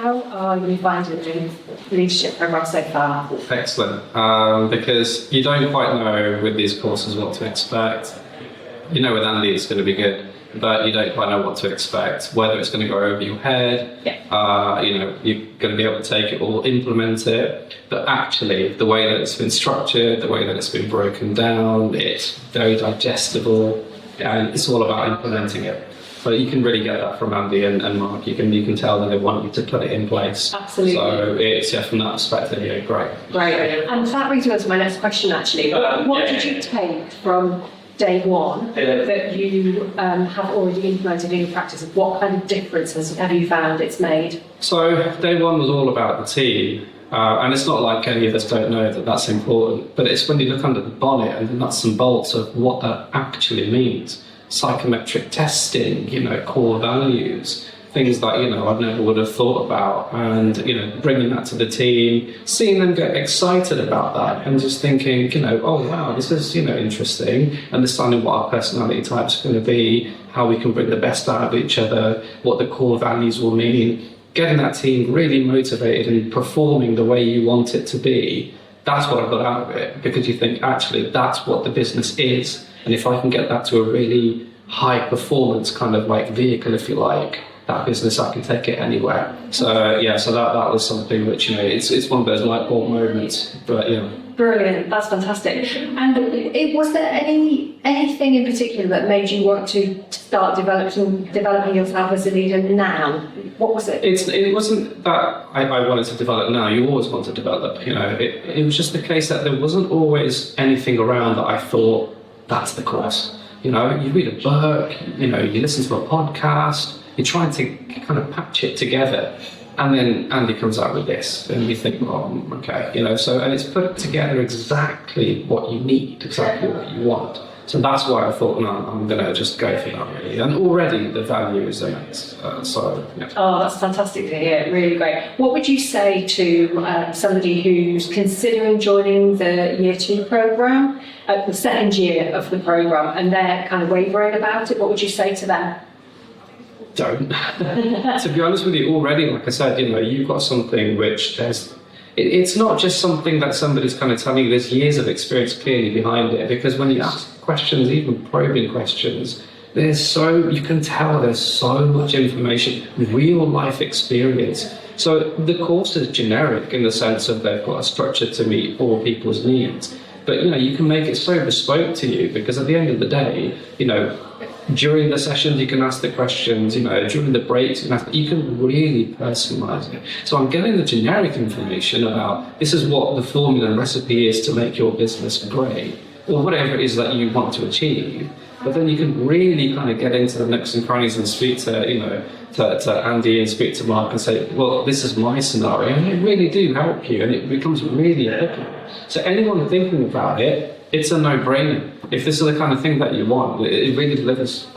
How are you finding the leadership program so far? Excellent, because you don't quite know with these courses what to expect. You know with Andy it's going to be good, but you don't quite know what to expect, whether it's going to go over your head, you're going to be able to take it or implement it, but actually the way that it's been structured, the way that it's been broken down, it's very digestible, and it's all about implementing it. But you can really get that from Andy and Mark. You can tell that they want you to put it in place. Absolutely. So it's from that perspective, great. Great. And that brings me on to my next question actually. What did you take from day one that you have already implemented in your practice? What kind of differences have you found it's made? So day one was all about the team. And it's not like any of us don't know that that's important, but it's when you look under the bonnet and the nuts and bolts of what that actually means. Psychometric testing, core values, things that, I never would have thought about, and, bringing that to the team, seeing them get excited about that and just thinking, oh wow, this is, interesting, understanding what our personality types are going to be, how we can bring the best out of each other, what the core values will mean, getting that team really motivated and performing the way you want it to be. That's what I got out of it, because you think, actually, that's what the business is. And if I can get that to a really high performance kind of like vehicle, if you like, that business, I can take it anywhere. So that was something which, it's one of those light bulb moments, but Brilliant, that's fantastic. And was there anything in particular that made you want to start developing yourself as a leader now? What was it? It wasn't that I wanted to develop now. You always want to develop, It was just the case that there wasn't always anything around that I thought, that's the course. You read a book, you listen to a podcast, you're trying to kind of patch it together. And then Andy comes out with this, and you think, oh, okay, and it's put together exactly what you need, exactly what you want. So that's why I thought, no, I'm going to just go for that, really. And already the value is immense. Oh, that's fantastic to hear. Really great. What would you say to somebody who's considering joining the Year 2 programme, the second year of the programme, and they're kind of wavering about it? What would you say to them? Don't. To be honest with you, already, like I said, you've got something which it's not just something that somebody's kind of telling you. There's years of experience clearly behind it, because when you ask questions, even probing questions, you can tell there's so much information, real life experience. So the course is generic in the sense of they've got a structure to meet all people's needs. But, you can make it so bespoke to you, because at the end of the day, during the sessions you can ask the questions, during the breaks you can really personalize it. So I'm getting the generic information about this is what the formula and recipe is to make your business great, or whatever it is that you want to achieve. But then you can really kind of get into the nooks and crannies and speak to, to Andy and speak to Mark and say, well, this is my scenario, and they really do help you, and it becomes really applicable. So anyone thinking about it, it's a no-brainer. If this is the kind of thing that you want, it really delivers.